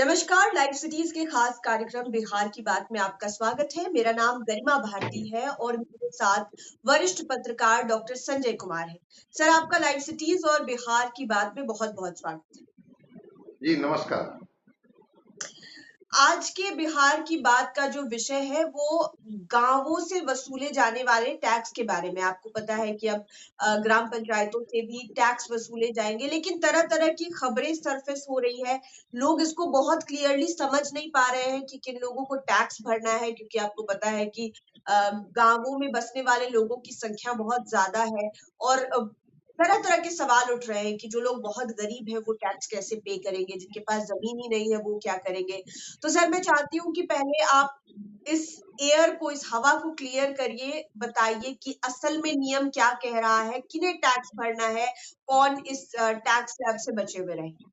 नमस्कार, live cities के खास कार्यक्रम बिहार की बात में आपका स्वागत है। मेरा नाम गरिमा भारती है और मेरे साथ वरिष्ठ पत्रकार डॉक्टर संजय कुमार है। सर, आपका लाइव सिटीज और बिहार की बात में बहुत-बहुत स्वागत है। जी नमस्कार। आज के बिहार की बात का जो विषय है वो गांवों से वसूले जाने वाले टैक्स के बारे में। आपको पता है कि अब ग्राम पंचायतों से भी टैक्स वसूले जाएंगे, लेकिन तरह-तरह की खबरें सरफेस हो रही है। लोग इसको बहुत क्लियरली समझ नहीं पा रहे हैं कि किन लोगों को टैक्स भरना है, क्योंकि आपको पता है कि गांवों में बसने वाले लोगों की संख्या बहुत ज्यादा है और तरह-तरह के सवाल उठ रहे हैं कि जो लोग बहुत गरीब हैं वो टैक्स कैसे पे करेंगे, जिनके पास ज़मीन ही नहीं है वो क्या करेंगे? तो सर, मैं चाहती हूँ कि पहले आप इस एयर को, इस हवा को क्लियर करिए, बताइए कि असल में नियम क्या कह रहा है, किन्हें टैक्स भरना है, कौन इस टैक्स स्लैब से बचे हुए रहेंगे?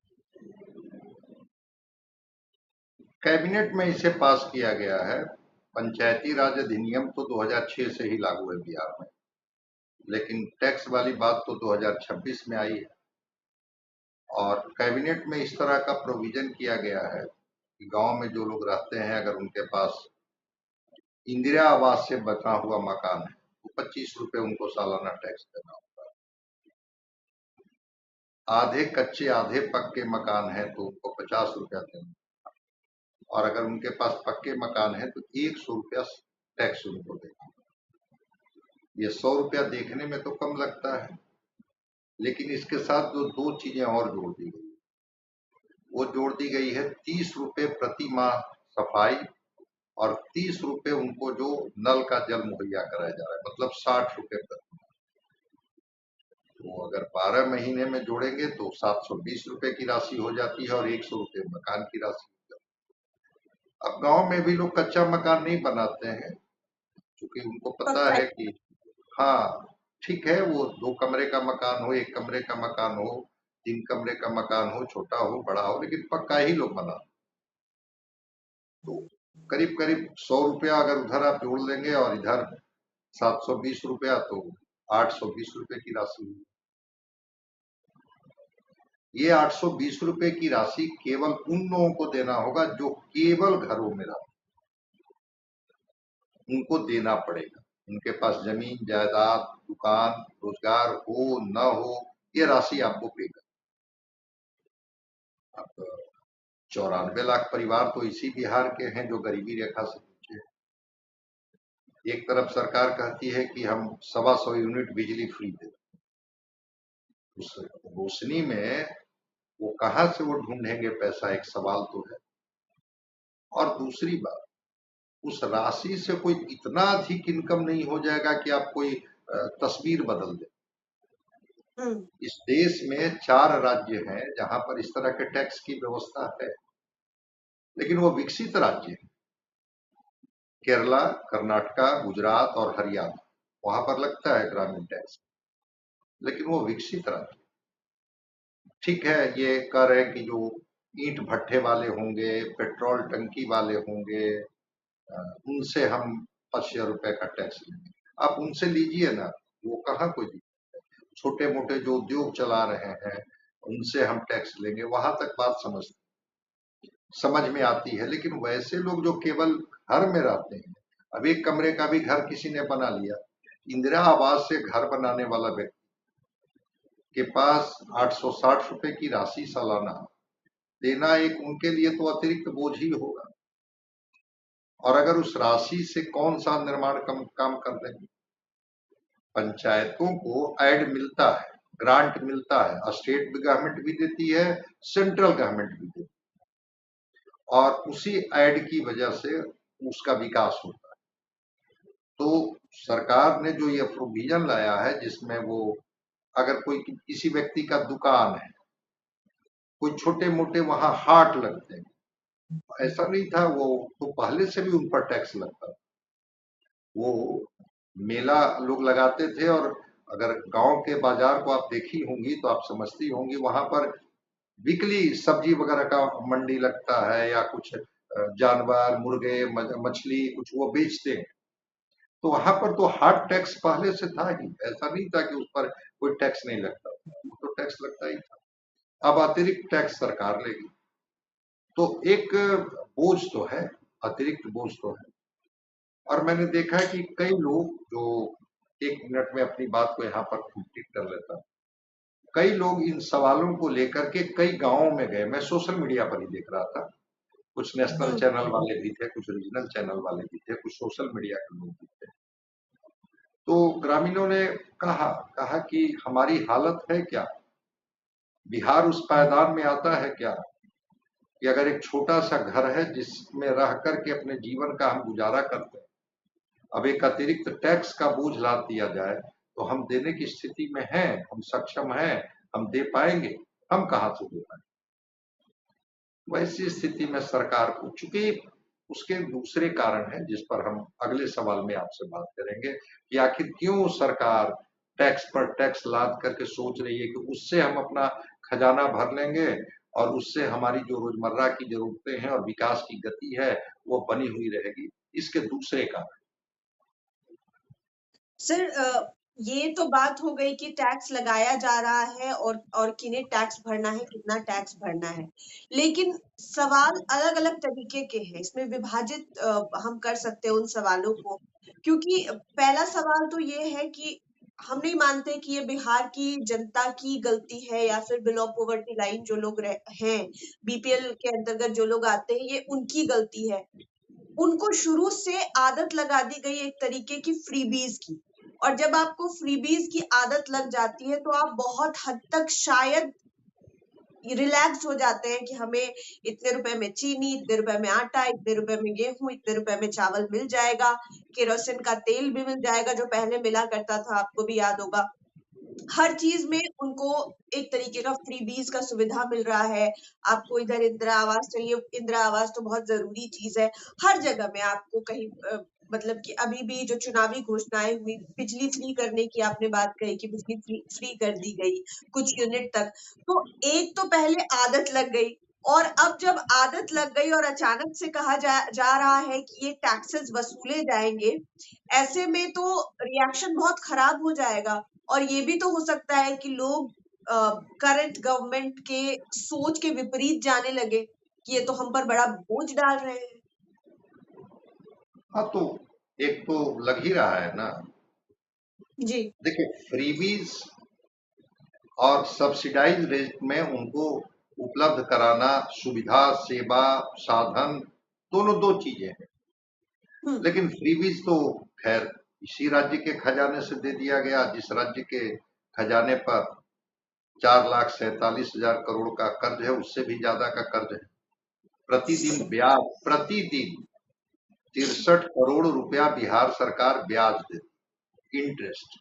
कैबिनेट में इसे पास किया गया है। पंचायती राज अधिनियम तो 2006 से ही लागू है बिहार में, लेकिन टैक्स वाली बात तो 2026 में आई है और कैबिनेट में इस तरह का प्रोविजन किया गया है कि गांव में जो लोग रहते हैं, अगर उनके पास इंदिरा आवास से बचा हुआ मकान है तो 25 रुपए उनको सालाना टैक्स देना होगा। आधे कच्चे आधे पक्के मकान है तो उनको 50 रुपया देना, और अगर उनके पास पक्के मकान है तो 100 रुपया टैक्स उनको देना। ये 100 रुपया देखने में तो कम लगता है, लेकिन इसके साथ जो दो चीजें और जोड़ दी गई, वो जोड़ दी गई है 30 रुपए प्रति माह सफाई और 30 रुपए उनको जो नल का जल मुहैया कराया जा रहा है, मतलब 60 रुपए प्रति माह। तो अगर 12 महीने में जोड़ेंगे तो 720 रुपए की राशि हो जाती है और 100 रुपए मकान की राशि हो जाती है। अब गांव में भी लोग कच्चा मकान नहीं बनाते हैं, क्योंकि उनको पता पक्का है कि हाँ ठीक है, वो 2 कमरे का मकान हो, 1 कमरे का मकान हो, 3 कमरे का मकान हो, छोटा हो बड़ा हो, लेकिन पक्का ही लोग बनाते। तो करीब करीब 100 रुपया अगर उधर आप जोड़ लेंगे और इधर 720 रुपया, तो 820 रुपए की राशि हुई। ये 820 रुपए की राशि केवल उन लोगों को देना होगा जो केवल घरों में रहते, उनको देना पड़ेगा। उनके पास जमीन जायदाद दुकान रोजगार हो न हो, ये राशि आपको पे करनी। अब 94 लाख परिवार तो इसी बिहार के हैं जो गरीबी रेखा से नीचे है। एक तरफ सरकार कहती है कि हम 125 यूनिट बिजली फ्री दे, उस रोशनी में वो कहाँ से वो ढूंढेंगे पैसा, एक सवाल तो है। और दूसरी बात, उस राशि से कोई इतना अधिक इनकम नहीं हो जाएगा कि आप कोई तस्वीर बदल दे। इस देश में 4 राज्य हैं जहां पर इस तरह के टैक्स की व्यवस्था है, लेकिन वो विकसित राज्य है। केरला, कर्नाटका, गुजरात और हरियाणा, वहां पर लगता है ग्रामीण टैक्स, लेकिन वो विकसित राज्य। ठीक है, ये कह रहे हैं कि जो ईंट भट्ठे वाले होंगे, पेट्रोल टंकी वाले होंगे, उनसे हम 5,000 रुपए का टैक्स लेंगे। आप उनसे लीजिए ना, वो कहाँ कोई दिक्कत है। छोटे मोटे जो उद्योग चला रहे हैं उनसे हम टैक्स लेंगे, वहां तक बात समझ में आती है। लेकिन वैसे लोग जो केवल घर में रहते हैं, अब एक कमरे का भी घर किसी ने बना लिया, इंदिरा आवास से घर बनाने वाला व्यक्ति के पास 860 रुपए की राशि सालाना देना एक उनके लिए तो अतिरिक्त बोझ ही होगा। और अगर उस राशि से कौन सा निर्माण काम कर देंगे। पंचायतों को ऐड मिलता है, ग्रांट मिलता है, स्टेट गवर्नमेंट भी देती है, सेंट्रल गवर्नमेंट भी देती है, और उसी ऐड की वजह से उसका विकास होता है। तो सरकार ने जो ये प्रोविजन लाया है, जिसमें वो अगर कोई किसी व्यक्ति का दुकान है, कोई छोटे मोटे वहां हाट लगते हैं, ऐसा नहीं था, वो तो पहले से भी उन पर टैक्स लगता था। वो मेला लोग लगाते थे, और अगर गांव के बाजार को आप देखी होंगी तो आप समझती होंगी, वहां पर वीकली सब्जी वगैरह का मंडी लगता है, या कुछ जानवर मुर्गे मछली कुछ वो बेचते हैं। तो वहां पर तो हार्ड टैक्स पहले से था ही, ऐसा नहीं था कि उस पर कोई टैक्स नहीं लगता था, वो तो टैक्स लगता ही था। अब अतिरिक्त टैक्स सरकार लेगी। तो एक बोझ तो है, अतिरिक्त बोझ तो है। और मैंने देखा है कि कई लोग जो, 1 मिनट में अपनी बात को यहाँ पर कंप्लीट कर लेता हूं, कई लोग इन सवालों को लेकर के कई गांवों में गए। मैं सोशल मीडिया पर ही देख रहा था, कुछ नेशनल हम्म। चैनल वाले भी थे, कुछ रीजनल चैनल वाले भी थे, कुछ सोशल मीडिया के लोग भी थे। तो ग्रामीणों ने कहा कहा कि हमारी हालत है क्या, बिहार उस पायदान में आता है क्या कि अगर एक छोटा सा घर है जिसमें रह करके अपने जीवन का हम गुजारा करते हैं, अब एक अतिरिक्त टैक्स का बोझ लाद दिया जाए तो हम देने की स्थिति में हैं, हम सक्षम हैं, हम दे पाएंगे? हम कहाँ से दे पाएंगे? वैसी स्थिति में सरकार को, चूंकि उसके दूसरे कारण हैं जिस पर हम अगले सवाल में आपसे बात करेंगे कि आखिर क्यों सरकार टैक्स पर टैक्स लाद करके सोच रही है कि उससे हम अपना खजाना भर लेंगे और उससे हमारी जो रोजमर्रा की जरूरतें हैं और विकास की गति है वो बनी हुई रहेगी। इसके दूसरे कारण। सर, ये तो बात हो गई कि टैक्स लगाया जा रहा है और किन्हें टैक्स भरना है, कितना टैक्स भरना है। लेकिन सवाल अलग-अलग तरीके के हैं। इसमें विभाजित हम कर सकते हैं उन सवालों को, क्योंकि पहला सवाल तो ये है कि हम नहीं मानते कि ये बिहार की जनता की गलती है या फिर बिलो पॉवर्टी लाइन जो लोग हैं, बीपीएल के अंतर्गत जो लोग आते हैं, ये उनकी गलती है। उनको शुरू से आदत लगा दी गई एक तरीके की फ्रीबीज की, और जब आपको फ्रीबीज की आदत लग जाती है तो आप बहुत हद तक शायद रिलैक्स हो जाते हैं कि हमें इतने रुपए में चीनी, इतने रुपए में आटा, इतने रुपए में गेहूं, इतने रुपए में चावल मिल जाएगा, केरोसिन का तेल भी मिल जाएगा जो पहले मिला करता था, आपको भी याद होगा। हर चीज में उनको एक तरीके का फ्रीबीज का सुविधा मिल रहा है। आपको इधर इंदिरा आवास चाहिए, इंदिरा आवास तो बहुत जरूरी चीज है। हर जगह में आपको कहीं मतलब कि अभी भी जो चुनावी घोषणाएं हुई, बिजली फ्री करने की आपने बात कही कि बिजली फ्री कर दी गई कुछ यूनिट तक। तो एक तो पहले आदत लग गई, और अब जब आदत लग गई और अचानक से कहा जा रहा है कि ये टैक्सेस वसूले जाएंगे, ऐसे में तो रिएक्शन बहुत खराब हो जाएगा। और ये भी तो हो सकता है कि लोग करंट गवर्नमेंट के सोच के विपरीत जाने लगे कि ये तो हम पर बड़ा बोझ डाल रहे हैं। हाँ, तो एक तो लग ही रहा है ना। जी। देखिए, फ्रीबीज और सब्सिडाइज रेट में उनको उपलब्ध कराना, सुविधा, सेवा, साधन, दोनों दो चीजें हैं। हम्म। लेकिन फ्रीबीज तो खैर इसी राज्य के खजाने से दे दिया गया जिस राज्य के खजाने पर 4,47,000 करोड़ का कर्ज है, उससे भी ज्यादा का कर्ज है। प्रतिदिन ब्याज, प्रतिदिन 63 करोड़ रुपया बिहार सरकार ब्याज देती, इंटरेस्ट।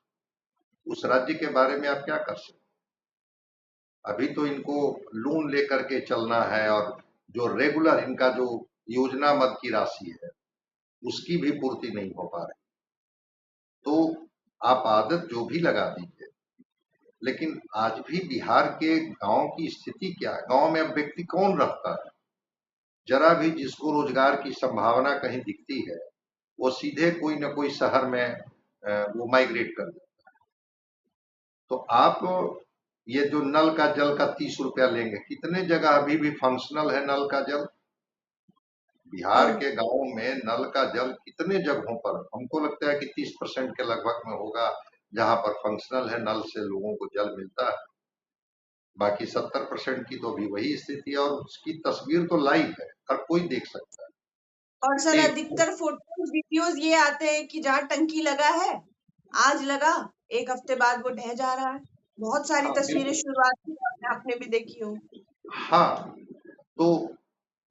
उस राज्य के बारे में आप क्या कर सकते? अभी तो इनको लोन लेकर के चलना है और जो रेगुलर इनका जो योजना मद की राशि है उसकी भी पूर्ति नहीं हो पा रही। तो आप आदत जो भी लगा दीजिए, लेकिन आज भी बिहार के गांव की स्थिति क्या है? गांव में अब व्यक्ति कौन रहता है? जरा भी जिसको रोजगार की संभावना कहीं दिखती है वो सीधे कोई ना कोई शहर में वो माइग्रेट कर देता है। तो आप ये जो नल का जल का 30 रुपया लेंगे, कितने जगह अभी भी फंक्शनल है नल का जल? बिहार हम्म। के गांवों में नल का जल कितने जगहों पर, हमको लगता है कि 30% के लगभग में होगा जहां पर फंक्शनल है, नल से लोगों को जल मिलता है। बाकी 70% की तो भी वही स्थिति है और उसकी तस्वीर तो लाइव है, हर कोई देख सकता और सर, है। एक अधिकतर फोटोज वीडियोज ये आते हैं कि जहाँ टंकी लगा है, आज लगा, एक हफ्ते बाद वो ढह जा रहा है। बहुत सारी हाँ, तस्वीरें बिल्कुल। शुरुआत में आपने भी देखी हो। हाँ, तो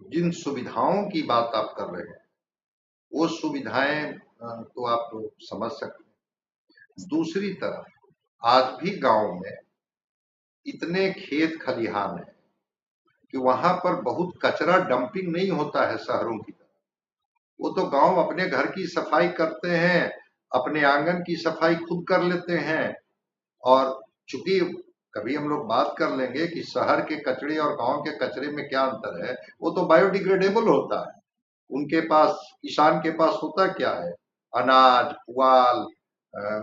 जिन सुविधाओं की बात आप कर रहे हैं वो सुविधाएं तो आप समझ सकते हैं। दूसरी तरफ आज भी गांव में इतने खेत खलिहान है कि वहां पर बहुत कचरा डंपिंग नहीं होता है शहरों की तरह। वो तो गांव अपने घर की सफाई करते हैं, अपने आंगन की सफाई खुद कर लेते हैं। और चूंकि कभी हम लोग बात कर लेंगे कि शहर के कचरे और गांव के कचरे में क्या अंतर है, वो तो बायोडिग्रेडेबल होता है। उनके पास, किसान के पास होता क्या है? अनाज, पुआल,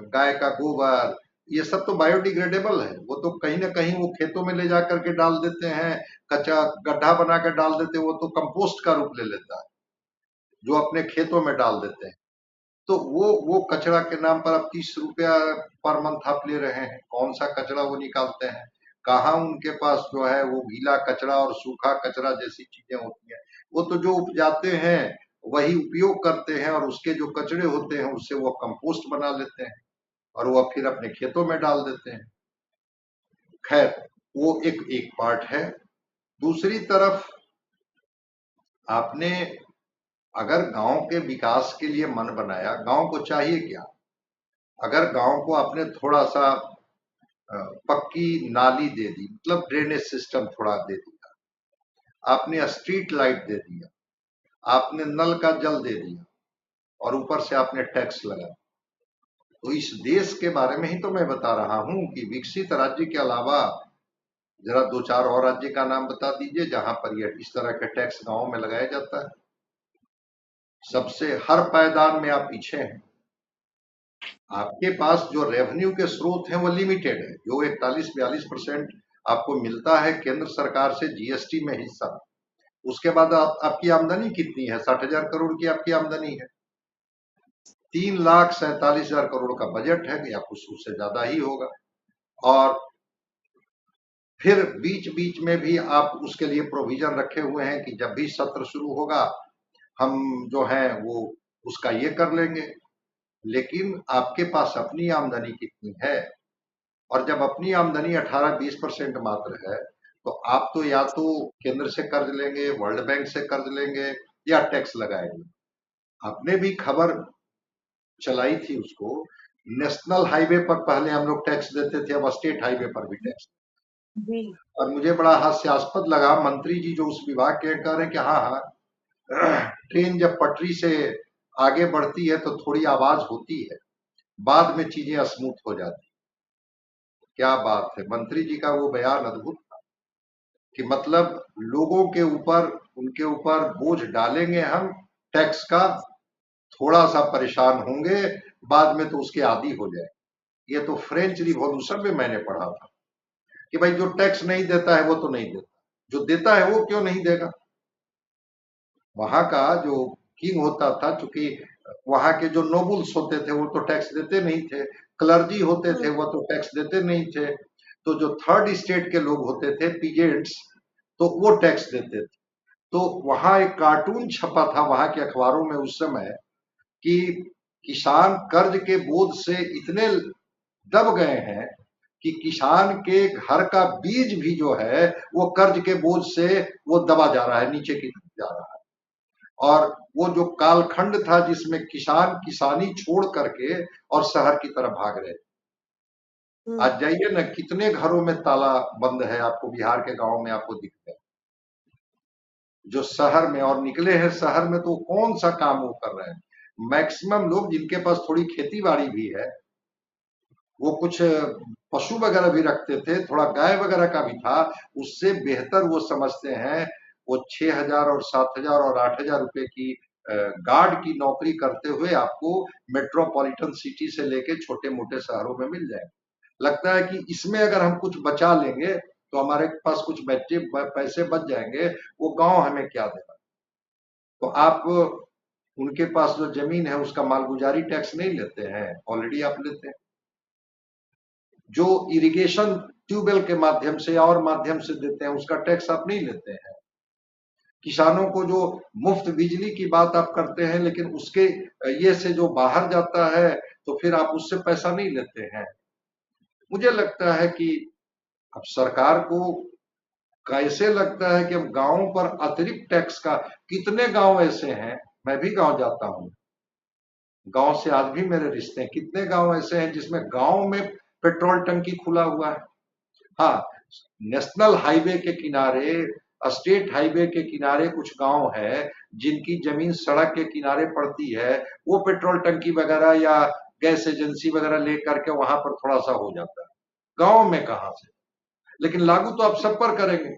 गाय का गोबर, ये सब तो बायोडिग्रेडेबल है, वो तो कहीं ना कहीं वो खेतों में ले जा करके डाल देते हैं, कच्चा गड्ढा बना कर डाल देते हैं, वो तो कंपोस्ट का रूप ले लेता है जो अपने खेतों में डाल देते हैं। तो वो कचरा के नाम पर अब 30 रुपया पर मंथ आप ले रहे हैं, कौन सा कचरा वो निकालते हैं? कहाँ उनके पास जो है वो गीला कचरा और सूखा कचरा जैसी चीजें होती हैं? वो तो जो उपजाते हैं वही उपयोग करते हैं, और उसके जो कचरे होते हैं उससे वो कंपोस्ट बना लेते हैं और वो फिर अपने खेतों में डाल देते हैं। खैर, वो एक एक पार्ट है। दूसरी तरफ आपने अगर गांव के विकास के लिए मन बनाया, गांव को चाहिए क्या? अगर गांव को आपने थोड़ा सा पक्की नाली दे दी, मतलब ड्रेनेज सिस्टम थोड़ा दे दिया, आपने स्ट्रीट लाइट दे दिया, आपने नल का जल दे दिया, और ऊपर से आपने टैक्स लगाया, तो इस देश के बारे में ही तो मैं बता रहा हूं कि विकसित राज्य के अलावा जरा 2-4 और राज्य का नाम बता दीजिए जहां पर ये इस तरह के टैक्स गांव में लगाया जाता है। सबसे हर पायदान में आप पीछे हैं। आपके पास जो रेवेन्यू के स्रोत हैं वो लिमिटेड है, जो 41-42% आपको मिलता है केंद्र सरकार से जीएसटी में हिस्सा। उसके बाद आपकी आमदनी कितनी है? 60,000 करोड़ की आपकी आमदनी है। 3,47,000 करोड़ का बजट है, या कुछ उससे ज्यादा ही होगा। और फिर बीच बीच में भी आप उसके लिए प्रोविजन रखे हुए हैं कि जब भी सत्र शुरू होगा हम जो है वो उसका ये कर लेंगे। लेकिन आपके पास अपनी आमदनी कितनी है? और जब अपनी आमदनी 18-20% मात्र है, तो आप तो या तो केंद्र से कर्ज लेंगे, वर्ल्ड बैंक से कर्ज लेंगे, या टैक्स लगाएंगे। आपने भी खबर चलाई थी उसको, नेशनल हाईवे पर पहले हम लोग टैक्स देते थे, अब स्टेट हाईवे पर भी टैक्स। और मुझे बड़ा हास्यास्पद लगा, मंत्री जी जो उस विभाग के कह रहे हैं कि हाँ हाँ ट्रेन जब पटरी से आगे बढ़ती है तो थोड़ी आवाज होती है, बाद में चीजें स्मूथ हो जाती। क्या बात है, मंत्री जी का वो बयान अद्भुत था कि मतलब लोगों के ऊपर, उनके ऊपर बोझ डालेंगे हम टैक्स का, थोड़ा सा परेशान होंगे, बाद में तो उसके आदी हो जाए। ये तो फ्रेंच रिवॉल्यूशन में मैंने पढ़ा था कि भाई जो टैक्स नहीं देता है वो तो नहीं देता, जो देता है वो क्यों नहीं देगा? वहां का जो किंग होता था, चूंकि वहां के जो नोबल्स होते थे वो तो टैक्स देते नहीं थे, क्लर्जी होते थे वो तो टैक्स देते नहीं थे, तो जो थर्ड स्टेट के लोग होते थे पीजेंट्स, तो वो टैक्स देते थे। तो वहां एक कार्टून छपा था वहां के अखबारों में उस समय कि किसान कर्ज के बोझ से इतने दब गए हैं कि किसान के घर का बीज भी जो है वो कर्ज के बोझ से वो दबा जा रहा है, नीचे की तरफ जा रहा है। और वो जो कालखंड था जिसमें किसान किसानी छोड़ करके और शहर की तरफ भाग रहे। आज जाइए ना, कितने घरों में ताला बंद है आपको बिहार के गांव में आपको दिखता है, जो शहर में और निकले हैं शहर में तो कौन सा काम वो कर रहे हैं? मैक्सिमम लोग जिनके पास थोड़ी खेती बाड़ी भी है, वो कुछ पशु वगैरह भी रखते थे, थोड़ा गाय वगैरह का भी था, उससे बेहतर वो समझते हैं वो 6,000 और 7,000 और 8,000 रुपए की गार्ड की नौकरी करते हुए आपको मेट्रोपॉलिटन सिटी से लेके छोटे मोटे शहरों में मिल जाए। लगता है कि इसमें अगर हम कुछ बचा लेंगे तो हमारे पास कुछ पैसे बच जाएंगे, वो गांव हमें क्या देगा? तो आप उनके पास जो जमीन है उसका मालगुजारी टैक्स नहीं लेते हैं, ऑलरेडी आप लेते हैं। जो इरिगेशन ट्यूबवेल के माध्यम से और माध्यम से देते हैं उसका टैक्स आप नहीं लेते हैं। किसानों को जो मुफ्त बिजली की बात आप करते हैं, लेकिन उसके ये से जो बाहर जाता है तो फिर आप उससे पैसा नहीं लेते हैं। मुझे लगता है कि अब सरकार को कैसे लगता है कि अब गांवों पर अतिरिक्त टैक्स का, कितने गांव ऐसे हैं, मैं भी गांव जाता हूं, गांव से आज भी मेरे रिश्ते हैं, कितने गांव ऐसे हैं जिसमें गांव में पेट्रोल टंकी खुला हुआ है। हाँ, नेशनल हाईवे के किनारे, स्टेट हाईवे के किनारे कुछ गांव है जिनकी जमीन सड़क के किनारे पड़ती है, वो पेट्रोल टंकी वगैरह या गैस एजेंसी वगैरह लेकर के वहां पर थोड़ा सा हो जाता है। गांव में कहां से? लेकिन लागू तो आप सब पर करेंगे,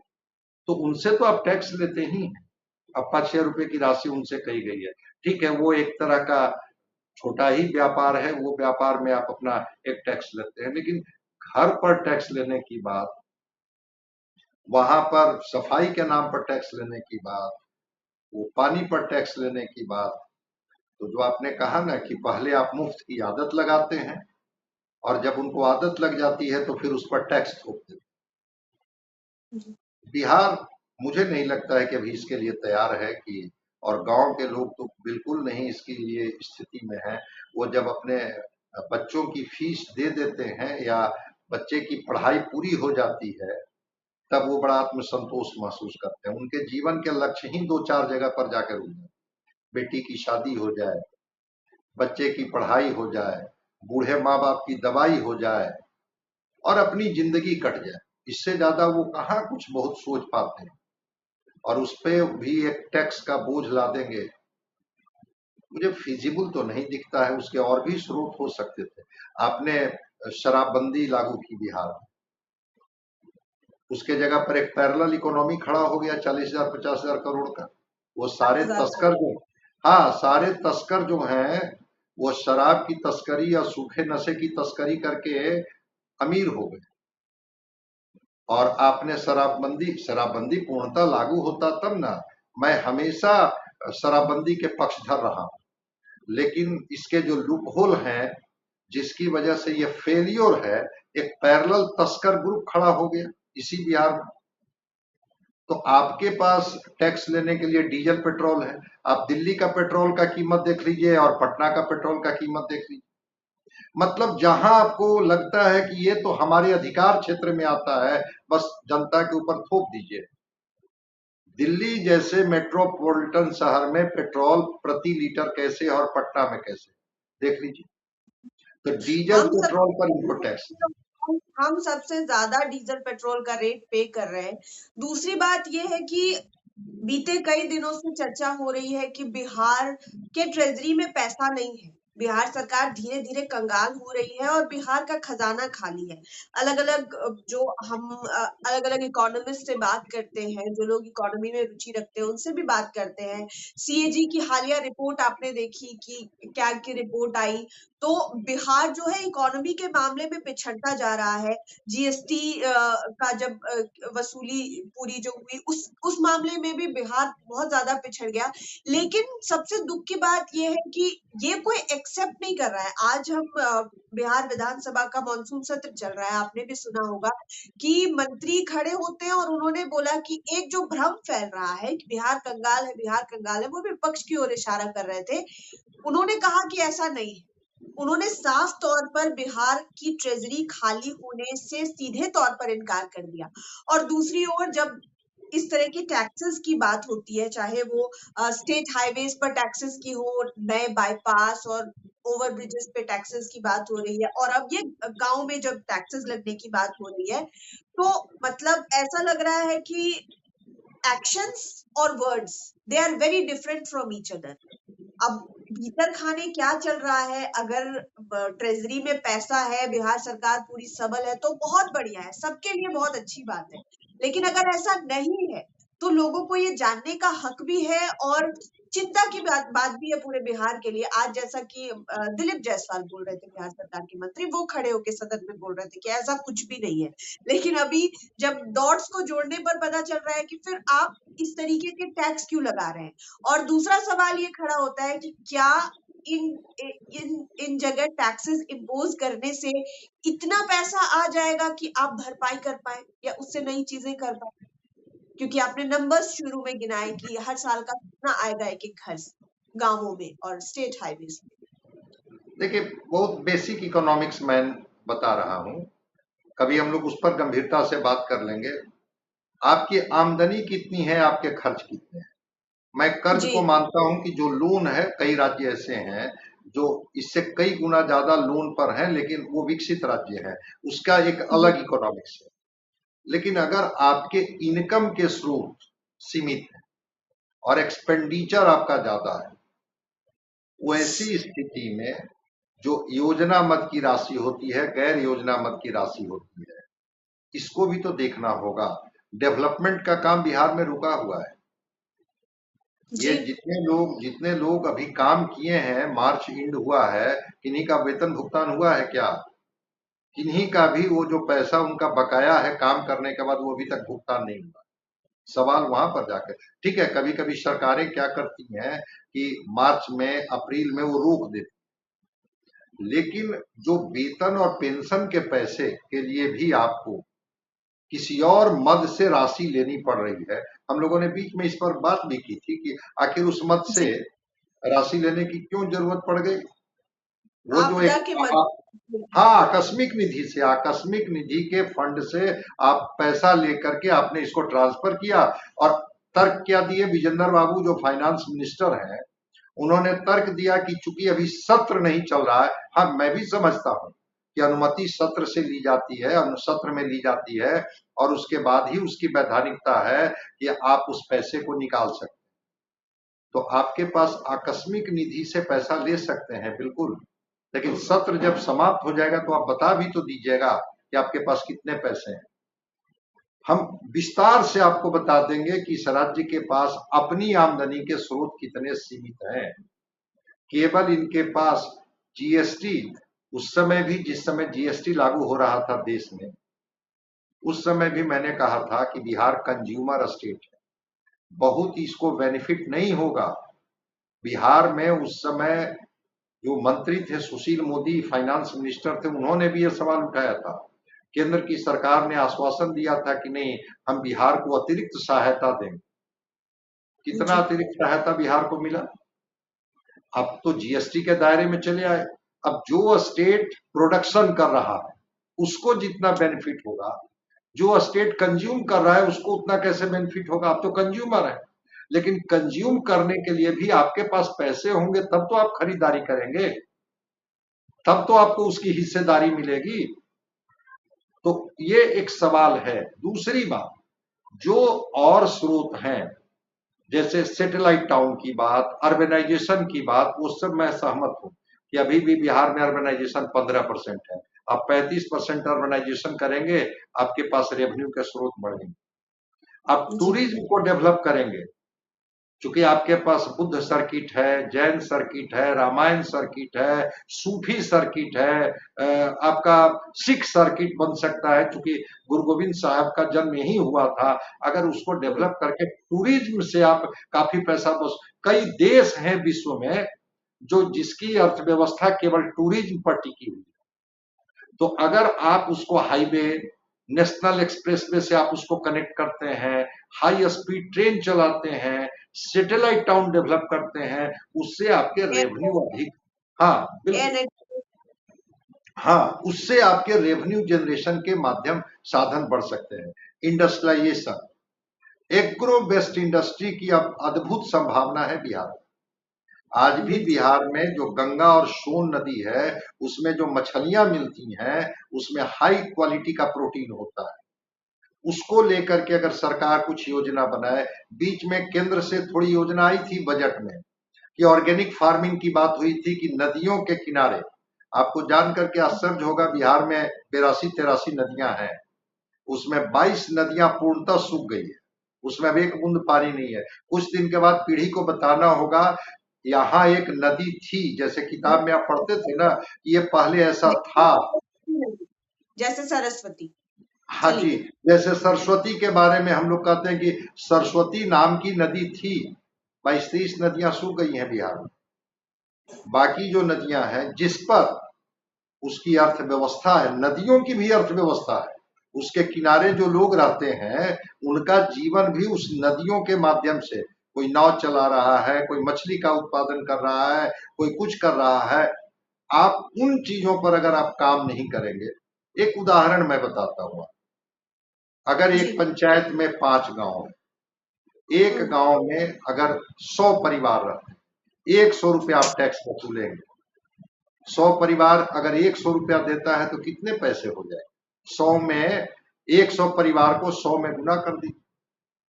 तो उनसे तो आप टैक्स लेते ही हैं। अब 5-6 रुपए की राशि उनसे कही गई है, ठीक है, वो एक तरह का छोटा ही व्यापार है, वो व्यापार में आप अपना एक टैक्स लेते हैं, लेकिन घर पर टैक्स लेने की बात, वहां पर सफाई के नाम पर टैक्स लेने की बात, वो पानी पर टैक्स लेने की बात, तो जो आपने कहा ना कि पहले आप मुफ्त की आदत लगाते हैं और जब उनको आदत लग जाती है तो फिर उस पर टैक्स थोप देते हैं। बिहार मुझे नहीं लगता है कि अभी इसके लिए तैयार है कि, और गांव के लोग तो बिल्कुल नहीं इसके लिए स्थिति में है। वो जब अपने बच्चों की फीस दे देते हैं या बच्चे की पढ़ाई पूरी हो जाती है, तब वो बड़ा आत्मसंतोष महसूस करते हैं। उनके जीवन के लक्ष्य ही दो चार जगह पर जाकर रुक जाए, बेटी की शादी हो जाए, बच्चे की पढ़ाई हो जाए, बूढ़े माँ बाप की दवाई हो जाए और अपनी जिंदगी कट जाए। इससे ज्यादा वो कहाँ कुछ बहुत सोच पाते हैं, और उस पे भी एक टैक्स का बोझ ला देंगे, मुझे फिजिबल तो नहीं दिखता है। उसके और भी स्रोत हो सकते थे। आपने शराबबंदी लागू की बिहार में, उसके जगह पर एक पैरेलल इकोनॉमी खड़ा हो गया 40,000 50,000 करोड़ का। वो सारे 60,000 तस्कर जो, हाँ सारे तस्कर जो हैं, वो शराब की तस्करी या सूखे नशे की तस्करी करके अमीर हो गए। और आपने शराबबंदी पूर्णतः लागू होता तब ना। मैं हमेशा शराबबंदी के पक्षधर रहा हूं, लेकिन इसके जो लूप होल हैं, जिसकी वजह से ये फेलियर है, एक पैरेलल तस्कर ग्रुप खड़ा हो गया इसी बिहार में। तो आपके पास टैक्स लेने के लिए डीजल पेट्रोल है, आप दिल्ली का पेट्रोल का कीमत देख लीजिए और पटना का पेट्रोल का कीमत देख लीजिए। मतलब जहां आपको लगता है कि ये तो हमारे अधिकार क्षेत्र में आता है, बस जनता के ऊपर थोप दीजिए। दिल्ली जैसे मेट्रोपॉलिटन शहर में पेट्रोल प्रति लीटर कैसे और पटना में कैसे, देख लीजिए। तो डीजल हम सब पेट्रोल पर इनको टैक्स। हम सबसे ज्यादा डीजल पेट्रोल का रेट पे कर रहे हैं। दूसरी बात ये है कि बीते कई दिनों से चर्चा हो रही है कि बिहार के ट्रेजरी में पैसा नहीं है। बिहार सरकार धीरे धीरे कंगाल हो रही है और बिहार का खजाना खाली है। अलग अलग जो हम अलग अलग इकोनॉमिस्ट से बात करते हैं, जो लोग इकोनॉमी में रुचि रखते हैं, उनसे भी बात करते हैं। सीएजी की हालिया रिपोर्ट आपने देखी कि क्या की रिपोर्ट आई, तो बिहार जो है इकोनॉमी के मामले में पिछड़ता जा रहा है। जीएसटी का जब वसूली पूरी जो हुई, उस मामले में भी बिहार बहुत ज्यादा पिछड़ गया। लेकिन सबसे दुख की बात ये है कि ये कोई एक्सेप्ट नहीं कर रहा है। आज हम बिहार विधानसभा का मॉनसून सत्र चल रहा है, आपने भी सुना होगा कि मंत्री खड़े होते हैं और उन्होंने बोला कि एक जो भ्रम फैल रहा है कि बिहार कंगाल है, बिहार कंगाल है, वो विपक्ष की ओर इशारा कर रहे थे। उन्होंने कहा कि ऐसा नहीं है। उन्होंने साफ तौर पर बिहार की ट्रेजरी खाली होने से सीधे तौर पर इनकार कर दिया। और दूसरी ओर जब इस तरह की टैक्सेस की बात होती है, चाहे वो स्टेट हाईवेज पर टैक्सेस की हो, नए बाईपास और ओवर ब्रिजेस पे टैक्सेस की बात हो रही है, और अब ये गांव में जब टैक्सेस लगने की बात हो रही है, तो मतलब ऐसा लग रहा है कि एक्शंस और words, they are very different from each other. अब भीतर खाने क्या चल रहा है, अगर ट्रेजरी में पैसा है, बिहार सरकार पूरी सबल है, तो बहुत बढ़िया है, सबके लिए बहुत अच्छी बात है। लेकिन अगर ऐसा नहीं है, तो लोगों को ये जानने का हक भी है और चिंता की बात भी है पूरे बिहार के लिए। आज जैसा कि दिलीप जायसवाल बोल रहे थे, बिहार सरकार के मंत्री, वो खड़े होकर सदन में बोल रहे थे कि ऐसा कुछ भी नहीं है। लेकिन अभी जब डॉट्स को जोड़ने पर पता चल रहा है कि फिर आप इस तरीके के टैक्स क्यों लगा रहे हैं। और दूसरा सवाल ये खड़ा होता है कि क्या इन इन जगह टैक्सेस इम्पोज करने से इतना पैसा आ जाएगा कि आप भरपाई कर पाए या उससे नई चीजें कर पाए। क्योंकि आपने नंबर्स शुरू में गिनाए कि हर साल का कितना आएगा एक एक खर्च गांवों में और स्टेट हाईवेज में। देखिए, बहुत बेसिक इकोनॉमिक्स मैं बता रहा हूं, कभी हम लोग उस पर गंभीरता से बात कर लेंगे। आपकी आमदनी कितनी है, आपके खर्च कितने हैं। मैं कर्ज जी। को मानता हूं कि जो लोन है, कई राज्य ऐसे हैं जो इससे कई गुना ज्यादा लोन पर हैं, लेकिन वो विकसित राज्य है, उसका एक जी। अलग इकोनॉमिक्स है। लेकिन अगर आपके इनकम के स्रोत सीमित है और एक्सपेंडिचर आपका ज्यादा है, वैसी स्थिति में जो योजना मद की राशि होती है, गैर योजना मद की राशि होती है, इसको भी तो देखना होगा। डेवलपमेंट का काम बिहार में रुका हुआ है। ये जी, जितने लोग अभी काम किए हैं, मार्च एंड हुआ है, किन्हीं का वेतन भुगतान हुआ है क्या? किन्हीं का भी वो जो पैसा उनका बकाया है काम करने के बाद वो अभी तक भुगतान नहीं हुआ। सवाल वहां पर जाकर, ठीक है, कभी कभी सरकारें क्या करती हैं कि मार्च में अप्रैल में वो रोक देती, लेकिन जो वेतन और पेंशन के पैसे के लिए भी आपको किसी और मद से राशि लेनी पड़ रही है। हम लोगों ने बीच में इस पर बात भी की थी कि आखिर उस मद से जी। राशि लेने की क्यों जरूरत पड़ गई। वो जो आपदा एक के मद हाँ, आकस्मिक निधि के फंड से आप पैसा लेकर के आपने इसको ट्रांसफर किया। और तर्क क्या दिए विजेंद्र बाबू जो फाइनेंस मिनिस्टर हैं, उन्होंने तर्क दिया कि चूंकि अभी सत्र नहीं चल रहा है। हाँ, मैं भी समझता हूं कि अनुमति सत्र से ली जाती है, सत्र में ली जाती है, और उसके बाद ही उसकी वैधानिकता है कि आप उस पैसे को निकाल सकते हैं। तो आपके पास आकस्मिक निधि से पैसा ले सकते हैं बिल्कुल, लेकिन सत्र जब समाप्त हो जाएगा तो आप बता भी तो दीजिएगा कि आपके पास कितने पैसे हैं। हम विस्तार से आपको बता देंगे कि इस राज्य के पास अपनी आमदनी के स्रोत कितने सीमित हैं। केवल इनके पास जीएसटी, उस समय भी जिस समय जीएसटी लागू हो रहा था देश में, उस समय भी मैंने कहा था कि बिहार कंज्यूमर स्टेट है, बहुत इसको बेनिफिट नहीं होगा। बिहार में उस समय जो मंत्री थे सुशील मोदी फाइनेंस मिनिस्टर थे, उन्होंने भी यह सवाल उठाया था। केंद्र की सरकार ने आश्वासन दिया था कि नहीं, हम बिहार को अतिरिक्त सहायता देंगे। कितना जी, अतिरिक्त सहायता बिहार को मिला? अब तो जीएसटी के दायरे में चले आए। अब जो स्टेट प्रोडक्शन कर रहा है उसको जितना बेनिफिट होगा, जो स्टेट कंज्यूम कर रहा है उसको उतना कैसे बेनिफिट होगा? आप तो कंज्यूमर है, लेकिन कंज्यूम करने के लिए भी आपके पास पैसे होंगे तब तो आप खरीदारी करेंगे, तब तो आपको उसकी हिस्सेदारी मिलेगी। तो ये एक सवाल है। दूसरी बात, जो और स्रोत हैं जैसे सैटेलाइट टाउन की बात, अर्बेनाइजेशन की बात, वो सब मैं सहमत हूं कि अभी भी बिहार में अर्बेनाइजेशन 15% है। आप 35% अर्बेनाइजेशन करेंगे, आपके पास रेवेन्यू के स्रोत बढ़ेंगे। आप जी। टूरिज्म को डेवलप करेंगे, चूंकि आपके पास बुद्ध सर्किट है, जैन सर्किट है, रामायण सर्किट है, सूफी सर्किट है, आपका सिख सर्किट बन सकता है, चूंकि गुरु गोविंद साहब का जन्म यही हुआ था। अगर उसको डेवलप करके टूरिज्म से आप काफी पैसा बस, कई देश हैं विश्व में जो जिसकी अर्थव्यवस्था केवल टूरिज्म पर टिकी हुई। तो अगर आप उसको हाईवे, नेशनल एक्सप्रेसवे से आप उसको कनेक्ट करते हैं, हाई स्पीड ट्रेन चलाते हैं, सैटेलाइट टाउन डेवलप करते हैं, उससे आपके रेवेन्यू एयरपोर्ट अधिक, हाँ बिल्कुल, एयर हाँ, उससे आपके रेवेन्यू जनरेशन के माध्यम साधन बढ़ सकते हैं। इंडस्ट्रियलाइजेशन, एग्रो बेस्ड इंडस्ट्री की अब अद्भुत संभावना है बिहार में। आज भी बिल्कुल। बिहार में जो गंगा और सोन नदी है, उसमें जो मछलियां मिलती हैं, उसमें हाई क्वालिटी का प्रोटीन होता है। उसको लेकर के अगर सरकार कुछ योजना बनाए, बीच में केंद्र से थोड़ी योजना आई थी बजट में कि ऑर्गेनिक फार्मिंग की बात हुई थी कि नदियों के किनारे, आपको जान करके आश्चर्य होगा बिहार में 82-83 नदियां हैं, उसमें 22 नदियां पूर्णतः सूख गई है, उसमें अब एक बूंद पानी नहीं है। कुछ दिन के बाद पीढ़ी को बताना होगा यहाँ एक नदी थी, जैसे किताब में आप पढ़ते थे ना, ये पहले ऐसा था। जैसे सरस्वती हाँ चली जी, गई। जैसे सरस्वती के बारे में हम लोग कहते हैं कि सरस्वती नाम की नदी थी, 22-23 नदियां सूख गई हैं बिहार में। बाकी जो नदियां हैं जिस पर उसकी अर्थव्यवस्था है, नदियों की भी अर्थव्यवस्था है, उसके किनारे जो लोग रहते हैं उनका जीवन भी उस नदियों के माध्यम से, कोई नाव चला रहा है, कोई मछली का उत्पादन कर रहा है, कोई कुछ कर रहा है। आप उन चीजों पर अगर आप काम नहीं करेंगे, एक उदाहरण मैं बताता हूँ। अगर जी। एक पंचायत में 5 गांव है, एक हुँ, गांव में अगर 100 परिवार रहते हैं, 100 रुपया आप टैक्स वसूलेंगे। 100 परिवार अगर 100 रुपया देता है तो कितने पैसे हो जाए? 100 में 100 परिवार को 100 में गुना कर दीजिए,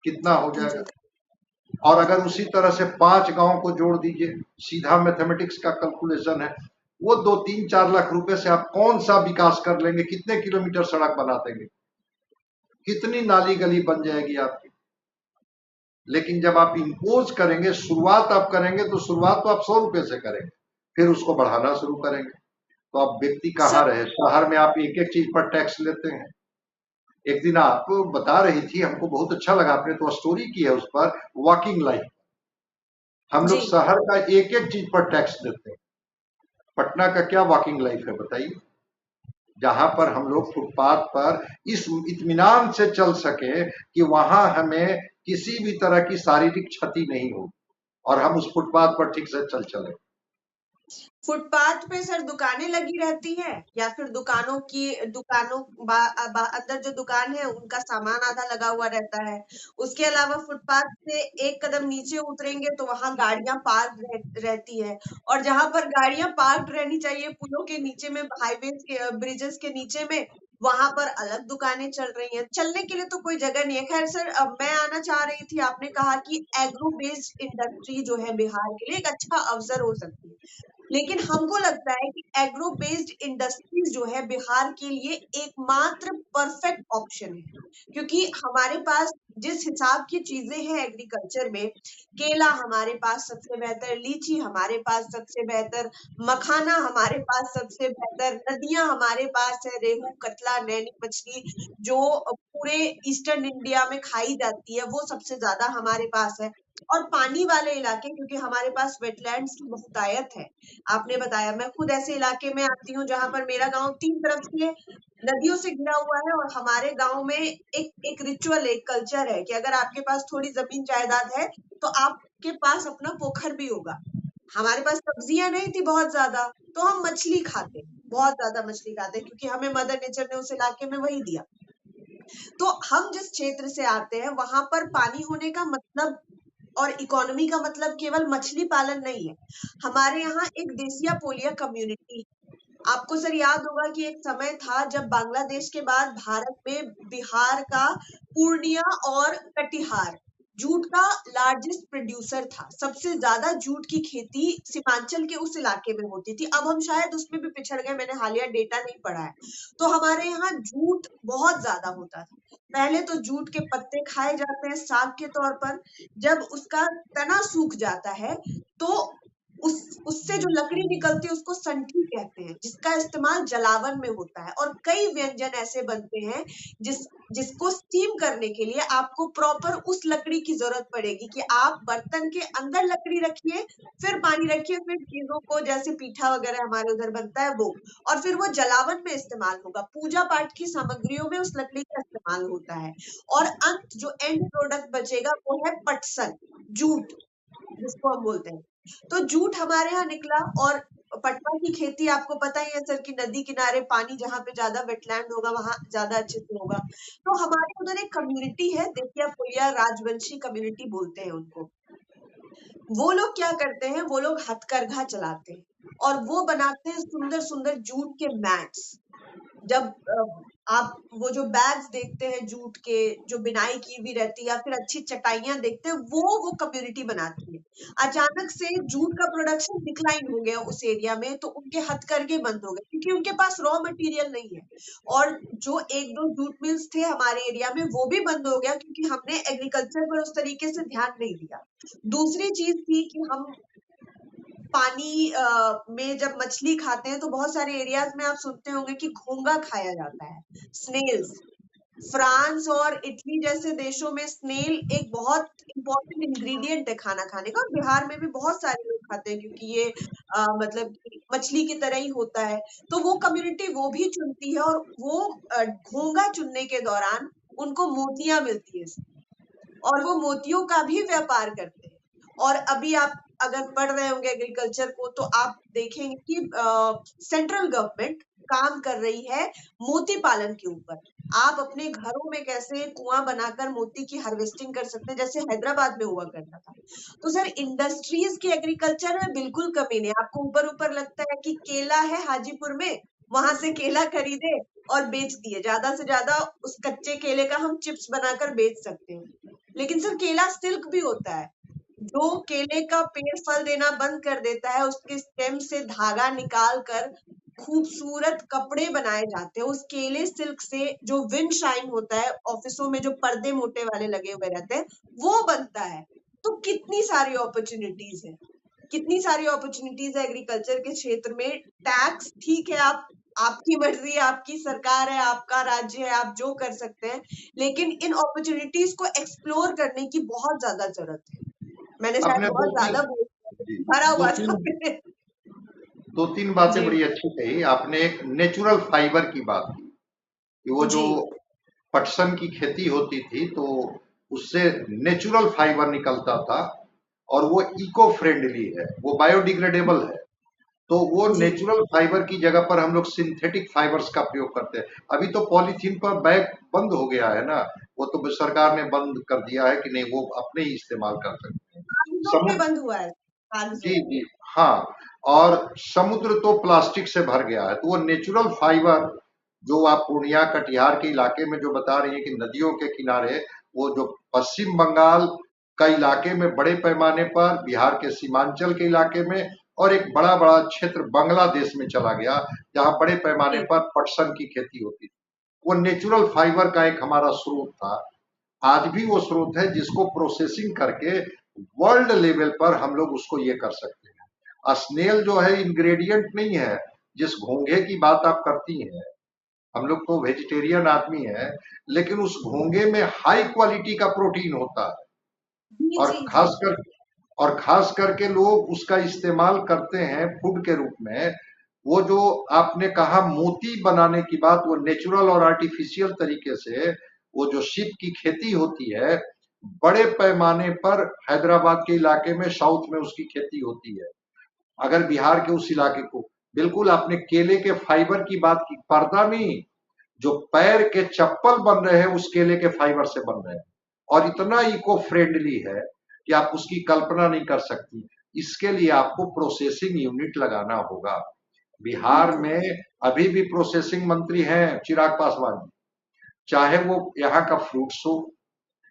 कितना हो जाएगा? जी। और अगर उसी तरह से 5 गांव को जोड़ दीजिए, सीधा मैथमेटिक्स का कैलकुलेशन है, वो 2-3-4 लाख रुपए से आप कौन सा विकास कर लेंगे? कितने किलोमीटर सड़क बना देंगे? कितनी नाली गली बन जाएगी आपकी? लेकिन जब आप इम्पोज करेंगे, शुरुआत आप करेंगे, तो शुरुआत तो आप 100 रुपए से करेंगे, फिर उसको बढ़ाना शुरू करेंगे। तो अब व्यक्ति कहाँ सब रहे, शहर में आप एक एक चीज पर टैक्स लेते हैं। एक दिन आप बता रही थी, हमको बहुत अच्छा लगा, आपने तो स्टोरी की है उस पर, वॉकिंग लाइफ। हम लोग जी। शहर का एक एक चीज पर टैक्स देते हैं, पटना का क्या वॉकिंग लाइफ है बताइए, जहां पर हम लोग फुटपाथ पर इस इत्मीनान से चल सके कि वहां हमें किसी भी तरह की शारीरिक क्षति नहीं हो, और हम उस फुटपाथ पर ठीक से चल चले। फुटपाथ पे सर दुकानें लगी रहती है, या फिर दुकानों अंदर जो दुकान है उनका सामान आधा लगा हुआ रहता है। उसके अलावा फुटपाथ से एक कदम नीचे उतरेंगे तो वहां गाड़ियां रहती है, और जहां पर गाड़ियां पार्क रहनी चाहिए पुलों के नीचे में, हाईवे के ब्रिजेस के नीचे में, वहां पर अलग दुकानें चल रही हैं। चलने के लिए तो कोई जगह नहीं है। खैर सर, अब मैं आना चाह रही थी, आपने कहा कि एग्रो बेस्ड इंडस्ट्री जो है बिहार के लिए एक अच्छा अवसर हो सकती है, लेकिन हमको लगता है कि एग्रो बेस्ड इंडस्ट्रीज जो है बिहार के लिए एकमात्र परफेक्ट ऑप्शन है, क्योंकि हमारे पास जिस हिसाब की चीजें हैं एग्रीकल्चर में, केला हमारे पास सबसे बेहतर, लीची हमारे पास सबसे बेहतर, मखाना हमारे पास सबसे बेहतर, नदियां हमारे पास है, रेहू, कतला, नैनी मछली जो पूरे ईस्टर्न इंडिया में खाई जाती है वो सबसे ज्यादा हमारे पास है। और पानी वाले इलाके, क्योंकि हमारे पास वेटलैंड्स की बहुतायत है। आपने बताया, मैं खुद ऐसे इलाके में आती हूँ जहां पर मेरा गांव 3 तरफ से नदियों से घिरा हुआ है, और हमारे गांव में एक एक रिचुअल, एक कल्चर है कि अगर आपके पास थोड़ी जमीन जायदाद है तो आपके पास अपना पोखर भी होगा। हमारे पास सब्जियां नहीं थी बहुत ज्यादा, तो हम मछली खाते, बहुत ज्यादा मछली खाते, क्योंकि हमें मदर नेचर ने उस इलाके में वही दिया। तो हम जिस क्षेत्र से आते हैं वहां पर पानी होने का मतलब और इकोनॉमी का मतलब केवल मछली पालन नहीं है। हमारे यहाँ एक देसिया पोलिया कम्युनिटी, आपको सर याद होगा कि एक समय था जब बांग्लादेश के बाद भारत में बिहार का पूर्णिया और कटिहार जूट का लार्जेस्ट प्रोड्यूसर था। सबसे ज्यादा जूट की खेती सीमांचल के उस इलाके में होती थी। अब हम शायद उसमें भी पिछड़ गए, मैंने हालिया डेटा नहीं पढ़ा है। तो हमारे यहाँ जूट बहुत ज्यादा होता था। पहले तो जूट के पत्ते खाए जाते हैं साग के तौर पर। जब उसका तना सूख जाता है तो उससे जो लकड़ी निकलती है उसको संठी कहते हैं, जिसका इस्तेमाल जलावन में होता है, और कई व्यंजन ऐसे बनते हैं जिसको स्टीम करने के लिए आपको प्रॉपर उस लकड़ी की जरूरत पड़ेगी, कि आप बर्तन के अंदर लकड़ी रखिए, फिर पानी रखिए, फिर चीजों को, जैसे पीठा वगैरह हमारे उधर बनता है वो, और फिर वो जलावन में इस्तेमाल होगा। पूजा पाठ की सामग्रियों में उस लकड़ी का इस्तेमाल होता है, और अंत जो एंड प्रोडक्ट बचेगा वो है पटसन, जूट जिसको हम बोलते हैं। तो जूट हमारे यहाँ निकला, और पटवा की खेती आपको पता ही है सर कि नदी किनारे पानी जहाँ पे ज्यादा वेटलैंड होगा वहां ज्यादा अच्छे से होगा। तो हमारे उधर एक कम्युनिटी है, देसिया पुलिया राजवंशी कम्युनिटी बोलते हैं उनको। वो लोग क्या करते हैं, वो लोग हथकरघा चलाते हैं, और वो बनाते हैं सुंदर सुंदर जूट के मैट्स। जब आप वो जो बैग्स देखते हैं जूट के, जो बिनाई की हुई रहती है, या फिर अच्छी चटाइयां देखते हैं, वो कम्युनिटी बनाती है। अचानक से जूट का प्रोडक्शन डिक्लाइन हो गया उस एरिया में, तो उनके हथकरघे बंद हो गए, क्योंकि उनके पास रॉ मटेरियल नहीं है। और जो एक दो जूट मिल्स थे हमारे एरिया में वो भी बंद हो गया, क्योंकि हमने एग्रीकल्चर पर उस तरीके से ध्यान नहीं दिया। दूसरी चीज थी कि हम पानी में जब मछली खाते हैं तो बहुत सारे एरियाज में आप सुनते होंगे कि घोंगा खाया जाता है, स्नेल्स। फ्रांस और इटली जैसे देशों में स्नेल एक बहुत इंपॉर्टेंट इंग्रेडिएंट है खाना खाने का, और बिहार में भी बहुत सारे लोग खाते हैं, क्योंकि ये मतलब कि मछली की तरह ही होता है। तो वो कम्युनिटी वो भी चुनती है, और वो घोंगा चुनने के दौरान उनको मोतियां मिलती है, और वो मोतियों का भी व्यापार करते हैं। और अभी आप अगर पढ़ रहे होंगे एग्रीकल्चर को तो आप देखेंगे कि सेंट्रल गवर्नमेंट काम कर रही है मोती पालन के ऊपर। आप अपने घरों में कैसे कुआं बनाकर मोती की हार्वेस्टिंग कर सकते हैं, जैसे हैदराबाद में हुआ करता था। तो सर इंडस्ट्रीज की एग्रीकल्चर में बिल्कुल कमी नहीं। आपको ऊपर ऊपर लगता है कि केला है हाजीपुर में, वहां से केला खरीदे और बेच दिए, ज्यादा से ज्यादा उस कच्चे केले का हम चिप्स बनाकर बेच सकते हैं। लेकिन सर केला सिल्क भी होता है। जो केले का पेड़ फल देना बंद कर देता है, उसके स्टेम से धागा निकाल कर खूबसूरत कपड़े बनाए जाते हैं। उस केले सिल्क से जो विंड शाइन होता है, ऑफिसों में जो पर्दे मोटे वाले लगे हुए रहते हैं, वो बनता है। तो कितनी सारी अपॉर्चुनिटीज है, कितनी सारी अपॉर्चुनिटीज है एग्रीकल्चर के क्षेत्र में। टैक्स ठीक है, आप आपकी मर्जी है, आपकी सरकार है, आपका राज्य है, आप जो कर सकते हैं, लेकिन इन अपॉर्चुनिटीज को एक्सप्लोर करने की बहुत ज्यादा जरूरत है। मैंने शायद आपने दो बहुत तीन ज्यादा बोल दिया, जी भरा दो हुआ था तीन मैंने। दो तीन बातें जी बड़ी अच्छी कही आपने। एक नेचुरल फाइबर की बात की कि वो जो जी पटसन की खेती होती थी तो उससे नेचुरल फाइबर निकलता था और वो इको फ्रेंडली है, वो बायोडिग्रेडेबल है। तो वो जी नेचुरल फाइबर की जगह पर हम लोग सिंथेटिक फाइबर्स का प्रयोग करते हैं। अभी तो पॉलीथीन पर बैग बंद हो गया है ना, वो तो सरकार ने बंद कर दिया है कि नहीं, वो अपने ही इस्तेमाल कर सकते हैं। कागजों पे समुद्र बंद हुआ है, कागजों जी पे। जी हाँ। और समुद्र तो प्लास्टिक से भर गया है, तो वो नेचुरल फाइबर जो आप पूर्णिया कटिहार के इलाके में जो बता रही है कि नदियों के किनारे, वो जो पश्चिम बंगाल का इलाके में बड़े पैमाने पर, बिहार के सीमांचल के इलाके में, और एक बड़ा बड़ा क्षेत्र बांग्लादेश में चला गया जहां बड़े पैमाने जी पर पटसन की खेती होती थी। वो नेचुरल फाइबर का एक हमारा स्रोत था, आज भी वो स्रोत है जिसको प्रोसेसिंग करके वर्ल्ड लेवल पर हम लोग उसको ये कर सकते हैं। स्नेल जो है इंग्रेडिएंट नहीं है। जिस घोंघे की बात आप करती हैं, हम लोग तो वेजिटेरियन आदमी है, लेकिन उस घोंघे में हाई क्वालिटी का प्रोटीन होता है। जी और जी जी खासकर और खास करके लोग उसका इस्तेमाल करते हैं फूड के रूप में। वो जो आपने कहा मोती बनाने की बात, वो नेचुरल और आर्टिफिशियल तरीके से वो जो शिप की खेती होती है, बड़े पैमाने पर हैदराबाद के इलाके में, साउथ में उसकी खेती होती है। अगर बिहार के उस इलाके को, बिल्कुल आपने केले के फाइबर की बात की, पर्दा नहीं, जो पैर के चप्पल बन रहे हैं उस केले के फाइबर से बन रहे हैं, और इतना इको फ्रेंडली है कि आप उसकी कल्पना नहीं कर सकती। इसके लिए आपको प्रोसेसिंग यूनिट लगाना होगा। बिहार बिल्कुल। में अभी भी प्रोसेसिंग मंत्री हैं चिराग पासवान जी। चाहे वो यहाँ का फ्रूट्स हो,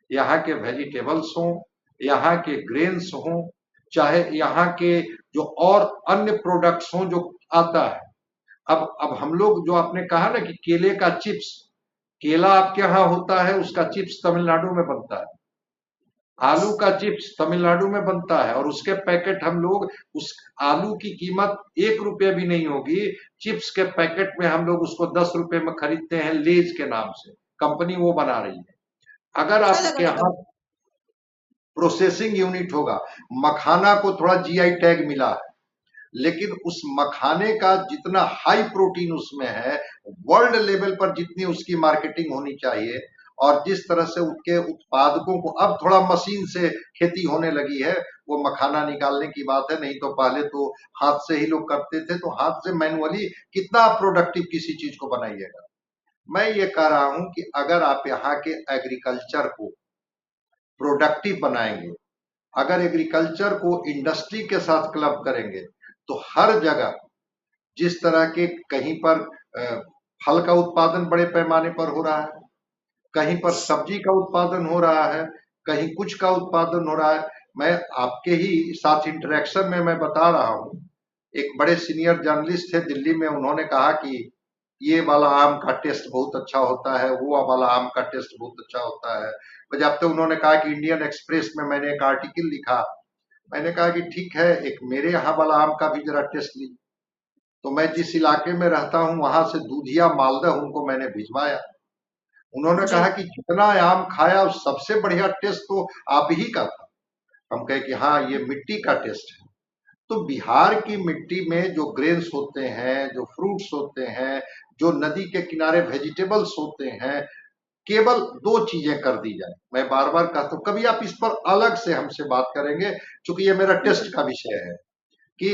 यहाँ के वेजिटेबल्स हों, यहाँ के ग्रेन्स हों, चाहे यहाँ के जो और अन्य प्रोडक्ट्स हों जो आता है। अब हम लोग जो आपने कहा ना कि केले का चिप्स, केला आपके यहाँ होता है, उसका चिप्स तमिलनाडु में बनता है। आलू का चिप्स तमिलनाडु में बनता है, और उसके पैकेट हम लोग, उस आलू की कीमत 1 रुपये भी नहीं होगी, चिप्स के पैकेट में हम लोग उसको 10 रुपए में खरीदते हैं, लेज के नाम से कंपनी वो बना रही है। अगर अच्छा लगा आपके ये यहाँ कब। प्रोसेसिंग यूनिट होगा, मखाना को थोड़ा जीआई टैग मिला है, लेकिन उस मखाने का जितना हाई प्रोटीन उसमें है, वर्ल्ड लेवल पर जितनी उसकी मार्केटिंग होनी चाहिए, और जिस तरह से उसके उत्पादकों को अब थोड़ा मशीन से खेती होने लगी है, वो मखाना निकालने की बात है। नहीं तो पहले तो हाथ से ही लोग करते थे, तो हाथ से मैनुअली कितना प्रोडक्टिव किसी चीज को बनाइएगा। मैं ये कह रहा हूं कि अगर आप यहाँ के एग्रीकल्चर को प्रोडक्टिव बनाएंगे, अगर एग्रीकल्चर को इंडस्ट्री के साथ क्लब करेंगे, तो हर जगह जिस तरह के कहीं पर फल का उत्पादन बड़े पैमाने पर हो रहा है, कहीं पर सब्जी का उत्पादन हो रहा है, कहीं कुछ का उत्पादन हो रहा है। मैं आपके ही साथ इंटरेक्शन में मैं बता रहा हूं, एक बड़े सीनियर जर्नलिस्ट थे दिल्ली में, उन्होंने कहा कि ये वाला आम का टेस्ट बहुत अच्छा होता है, वो वाला आम का टेस्ट बहुत अच्छा होता है। जब तक उन्होंने कहा कि इंडियन एक्सप्रेस में मैंने एक आर्टिकल लिखा, मैंने कहा कि ठीक है, एक मेरे यहाँ वाला आम का भी जरा टेस्ट लीजिए। तो मैं जिस इलाके में रहता हूँ वहां से दूधिया मालदह उनको मैंने भिजवाया। उन्होंने जी कहा कि जितना आम खाया सबसे बढ़िया टेस्ट तो आप ही का था। हम कहे कि हाँ, ये मिट्टी का टेस्ट है। तो बिहार की मिट्टी में जो ग्रेन्स होते हैं, जो फ्रूट्स होते हैं, जो नदी के किनारे वेजिटेबल्स होते हैं, केवल दो चीजें कर दी जाए। मैं बार बार कहता हूँ, कभी आप इस पर अलग से हमसे बात करेंगे, क्योंकि ये मेरा टेस्ट जी का विषय है, कि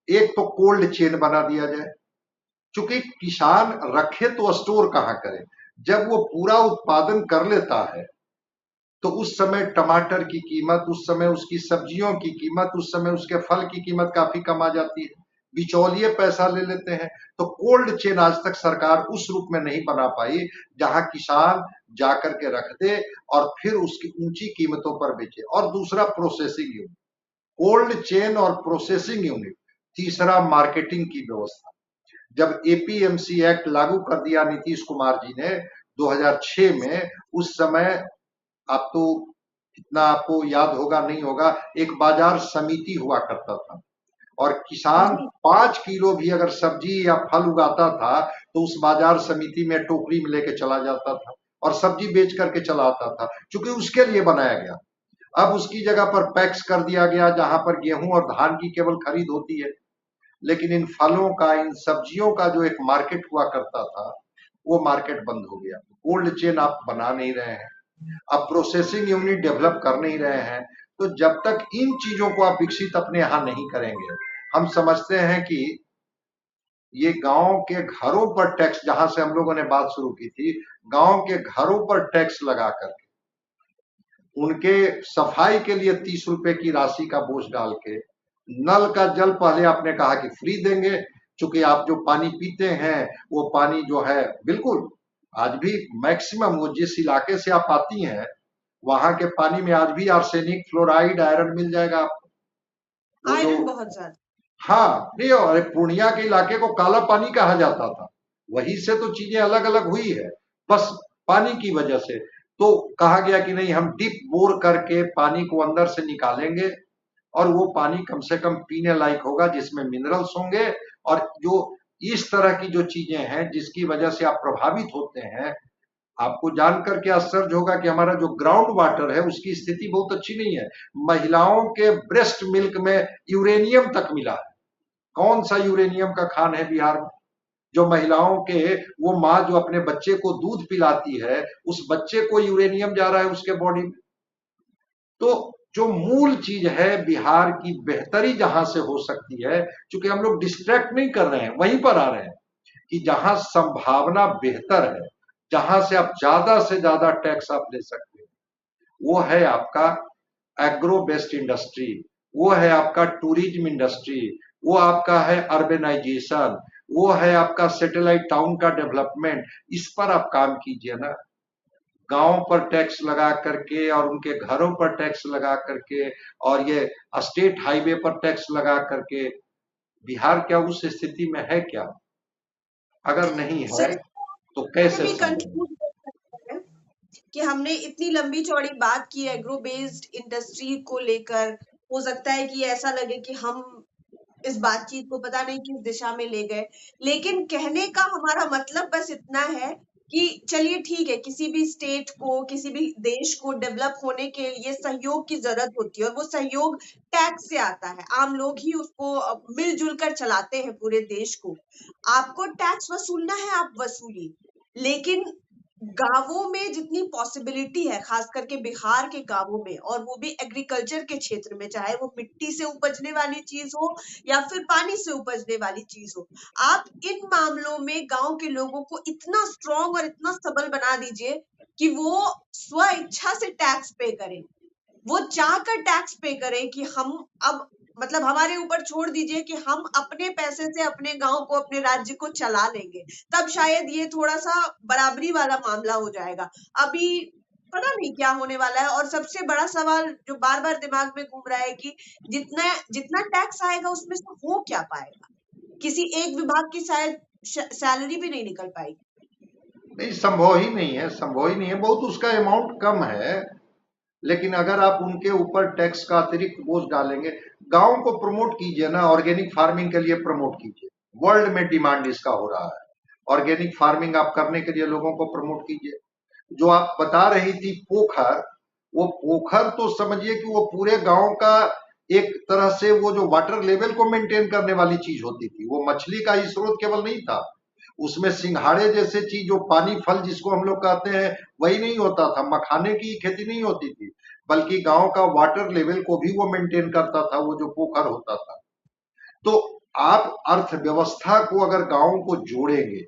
एक तो कोल्ड चेन बना दिया जाए। चूंकि किसान रखे तो स्टोर कहाँ करे, जब वो पूरा उत्पादन कर लेता है तो उस समय टमाटर की कीमत, उस समय उसकी सब्जियों की कीमत, उस समय उसके फल की कीमत काफी कम आ जाती है। बिचौलिए पैसा ले लेते हैं। तो कोल्ड चेन आज तक सरकार उस रूप में नहीं बना पाई जहां किसान जाकर के रख दे और फिर उसकी ऊंची कीमतों पर बेचे। और दूसरा प्रोसेसिंग यूनिट, कोल्ड चेन और प्रोसेसिंग यूनिट। तीसरा मार्केटिंग की व्यवस्था। जब एपीएमसी एक्ट लागू कर दिया नीतीश कुमार जी ने 2006 में, उस समय आप तो इतना आपको याद होगा नहीं होगा, एक बाजार समिति हुआ करता था और किसान जी 5 किलो भी अगर सब्जी या फल उगाता था तो उस बाजार समिति में टोकरी में लेके चला जाता था और सब्जी बेच करके चला आता था, क्योंकि उसके लिए बनाया गया। अब उसकी जगह पर पैक्स कर दिया गया, जहां पर गेहूं और धान की केवल खरीद होती है, लेकिन इन फलों का, इन सब्जियों का जो एक मार्केट हुआ करता था, वो मार्केट बंद हो गया। कोल्ड चेन आप बना नहीं रहे हैं, अब प्रोसेसिंग यूनिट डेवलप कर नहीं रहे हैं, तो जब तक इन चीजों को आप विकसित अपने यहां नहीं करेंगे, हम समझते हैं कि ये गांव के घरों पर टैक्स, जहां से हम लोगों ने बात शुरू की थी, गांव के घरों पर टैक्स लगा करके उनके सफाई के लिए 30 रुपए की राशि का बोझ डाल के, नल का जल पहले आपने कहा कि फ्री देंगे, चूंकि आप जो पानी पीते हैं वो पानी जो है बिल्कुल आज भी मैक्सिमम, वो जिस इलाके से आप आती हैं वहां के पानी में आज भी आर्सेनिक, फ्लोराइड, आयरन मिल जाएगा आपको। वो जो, आयरन बहुत ज्यादा। हाँ नहीं, और पूर्णिया के इलाके को काला पानी कहा जाता था, वहीं से तो चीजें अलग अलग हुई है, बस पानी की वजह से। तो कहा गया कि नहीं, हम डीप बोर करके पानी को अंदर से निकालेंगे और वो पानी कम से कम पीने लायक होगा, जिसमें मिनरल्स होंगे, और जो इस तरह की जो चीजें हैं जिसकी वजह से आप प्रभावित होते हैं। आपको जानकर के आश्चर्य होगा कि हमारा जो ग्राउंड वाटर है उसकी स्थिति बहुत अच्छी नहीं है। महिलाओं के ब्रेस्ट मिल्क में यूरेनियम तक मिला है। कौन सा यूरेनियम का खान है बिहार में? जो महिलाओं के, वो माँ जो अपने बच्चे को दूध पिलाती है, उस बच्चे को यूरेनियम जा रहा है उसके बॉडी में। तो जो मूल चीज है बिहार की बेहतरी जहां से हो सकती है, क्योंकि हम लोग डिस्ट्रैक्ट नहीं कर रहे हैं, वहीं पर आ रहे हैं कि जहां संभावना बेहतर है, जहां से आप ज्यादा से ज्यादा टैक्स आप ले सकते हैं, वो है आपका एग्रो बेस्ड इंडस्ट्री, वो है आपका टूरिज्म इंडस्ट्री, वो आपका है अर्बेनाइजेशन, वो है आपका सैटेलाइट टाउन का डेवलपमेंट। इस पर आप काम कीजिए ना। गांव पर टैक्स लगा करके और उनके घरों पर टैक्स लगा करके और ये स्टेट हाईवे पर टैक्स लगा करके बिहार क्या उस स्थिति में है क्या? अगर नहीं है सर, तो कैसे भी संभव है? कंक्लूड कर सकते हैं कि हमने इतनी लंबी चौड़ी बात की एग्रो बेस्ड इंडस्ट्री को लेकर। हो सकता है कि ऐसा लगे कि हम इस बातचीत को पता नहीं किस दिशा में ले गए, लेकिन कहने का हमारा मतलब बस इतना है कि चलिए ठीक है, किसी भी स्टेट को, किसी भी देश को डेवलप होने के लिए सहयोग की जरूरत होती है और वो सहयोग टैक्स से आता है। आम लोग ही उसको मिलजुल कर चलाते हैं पूरे देश को। आपको टैक्स वसूलना है, आप वसूलिए, लेकिन गांवों में जितनी पॉसिबिलिटी है, खास करके बिहार के गांवों में, और वो भी एग्रीकल्चर के क्षेत्र में, चाहे वो मिट्टी से उपजने वाली चीज हो या फिर पानी से उपजने वाली चीज हो, आप इन मामलों में गांव के लोगों को इतना स्ट्रांग और इतना सबल बना दीजिए कि वो स्व इच्छा से टैक्स पे करें, वो चाहकर टैक्स पे करें कि हम अब, मतलब हमारे ऊपर छोड़ दीजिए कि हम अपने पैसे से अपने गांव को, अपने राज्य को चला लेंगे। तब शायद ये थोड़ा सा बराबरी वाला मामला हो जाएगा। अभी पता नहीं क्या होने वाला है। और सबसे बड़ा सवाल जो बार बार दिमाग में घूम रहा है कि जितना जितना टैक्स आएगा उसमें से हो क्या पाएगा? किसी एक विभाग की शायद सैलरी भी नहीं निकल पाएगी। नहीं, संभव ही नहीं है, संभव ही नहीं है, बहुत उसका अमाउंट कम है। लेकिन अगर आप उनके ऊपर टैक्स का अतिरिक्त बोझ डालेंगे, गांव को प्रमोट कीजिए ना, ऑर्गेनिक फार्मिंग के लिए प्रमोट कीजिए। वर्ल्ड में डिमांड इसका हो रहा है। ऑर्गेनिक फार्मिंग आप करने के लिए लोगों को प्रमोट कीजिए। जो आप बता रही थी पोखर, वो पोखर तो समझिए कि वो पूरे गांव का एक तरह से वो जो वाटर लेवल को मेंटेन करने वाली चीज होती थी, वो मछली का ही स्रोत केवल नहीं था, उसमें सिंघाड़े जैसे चीज, जो पानी फल जिसको हम लोग कहते हैं, वही नहीं होता था, मखाने की खेती नहीं होती थी, बल्कि गांव का वाटर लेवल को भी वो मेंटेन करता था, वो जो पोखर होता था। तो आप अर्थव्यवस्था को अगर गांव को जोड़ेंगे,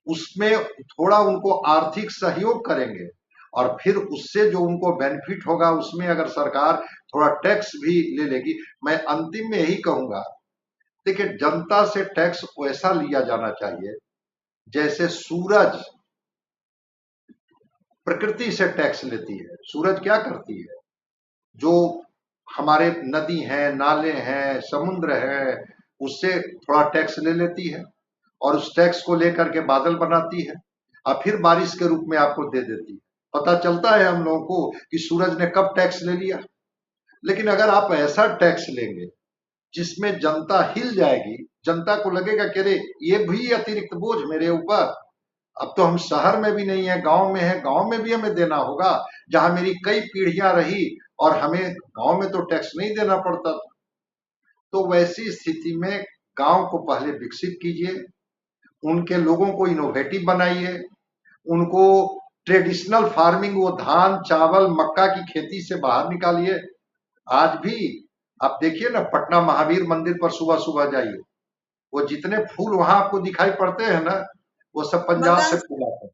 उसमें थोड़ा उनको आर्थिक सहयोग करेंगे और फिर उससे जो उनको बेनिफिट होगा, उसमें अगर सरकार थोड़ा टैक्स भी ले लेगी। मैं अंतिम में यही कहूंगा, देखिए, जनता से टैक्स वैसा लिया जाना चाहिए जैसे सूरज प्रकृति से टैक्स लेती है। सूरज क्या करती है? जो हमारे नदी हैं, नाले हैं, समुद्र है, उससे थोड़ा टैक्स ले लेती है और उस टैक्स को लेकर के बादल बनाती है और फिर बारिश के रूप में आपको दे देती है। पता चलता है हम लोगों को कि सूरज ने कब टैक्स ले लिया। लेकिन अगर आप ऐसा टैक्स लेंगे जिसमें जनता हिल जाएगी, जनता को लगेगा कि अरे ये भी अतिरिक्त बोझ मेरे ऊपर, अब तो हम शहर में भी नहीं है, गांव में है, गांव में भी हमें देना होगा, जहां मेरी कई पीढ़ियां रही और हमें गांव में तो टैक्स नहीं देना पड़ता था। तो वैसी स्थिति में गांव को पहले विकसित कीजिए, उनके लोगों को इनोवेटिव बनाइए, उनको ट्रेडिशनल फार्मिंग, वो धान चावल मक्का की खेती से बाहर निकालिए। आज भी आप देखिए ना, पटना महावीर मंदिर पर सुबह सुबह जाइए, वो जितने फूल वहां आपको दिखाई पड़ते हैं ना, वो सब पंजाब से बंगाल फूल आते हैं,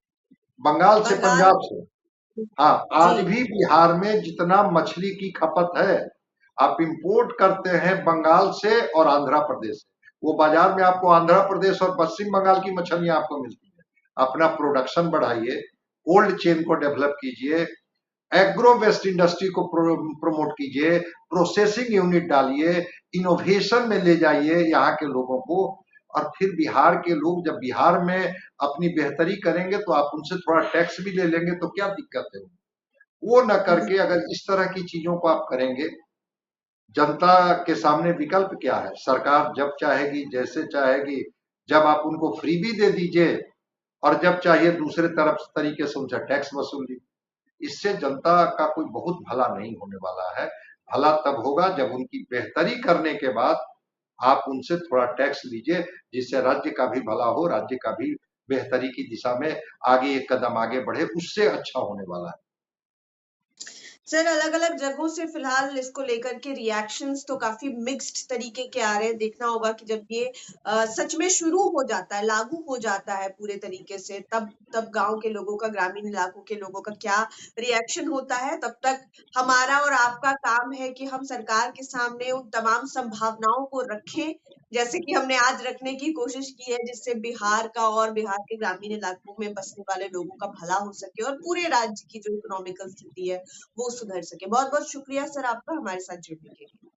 बंगाल से, बंगाल पंजाब से। हाँ, जी। आज भी बिहार में जितना मछली की खपत है, आप इंपोर्ट करते हैं बंगाल से और आंध्र प्रदेश से। वो बाजार में आपको आंध्र प्रदेश और पश्चिम बंगाल की मछलियां आपको मिलती है। अपना प्रोडक्शन बढ़ाइए, कोल्ड चेन को डेवलप कीजिए, एग्रो वेस्ट इंडस्ट्री को प्रमोट कीजिए, प्रोसेसिंग यूनिट डालिए, इनोवेशन में ले जाइए यहाँ के लोगों को। और फिर बिहार के लोग जब बिहार में अपनी बेहतरी करेंगे तो आप उनसे थोड़ा टैक्स भी ले लेंगे, तो क्या दिक्कत है। वो न करके अगर इस तरह की चीजों को आप करेंगे, जनता के सामने विकल्प क्या है, सरकार जब चाहेगी जैसे चाहेगी, जब आप उनको फ्री भी दे दीजिए और जब चाहिए दूसरे तरफ तरीके से उनसे टैक्स वसूल लीजिए। इससे जनता का कोई बहुत भला नहीं होने वाला है। भला तब होगा जब उनकी बेहतरी करने के बाद आप उनसे थोड़ा टैक्स लीजिए, जिससे राज्य का भी भला हो, राज्य का भी बेहतरी की दिशा में आगे एक कदम आगे बढ़े, उससे अच्छा होने वाला है। सर, अलग-अलग जगहों से फिलहाल इसको लेकर के रिएक्शंस तो काफ़ी मिक्स्ड तरीके के आ रहे हैं। देखना होगा कि जब ये सच में शुरू हो जाता है, लागू हो जाता है पूरे तरीके से, तब तब गाँव के लोगों का, ग्रामीण इलाकों के लोगों का क्या रिएक्शन होता है। तब तक हमारा और आपका काम है कि हम सरकार के सामने उन तमाम संभावनाओं को रखें, जैसे कि हमने आज रखने की कोशिश की है, जिससे बिहार का और बिहार के ग्रामीण इलाकों में बसने वाले लोगों का भला हो सके और पूरे राज्य की जो इकोनॉमिकल स्थिति है वो सुधर सके। बहुत-बहुत शुक्रिया सर आपका हमारे साथ जुड़ने के लिए।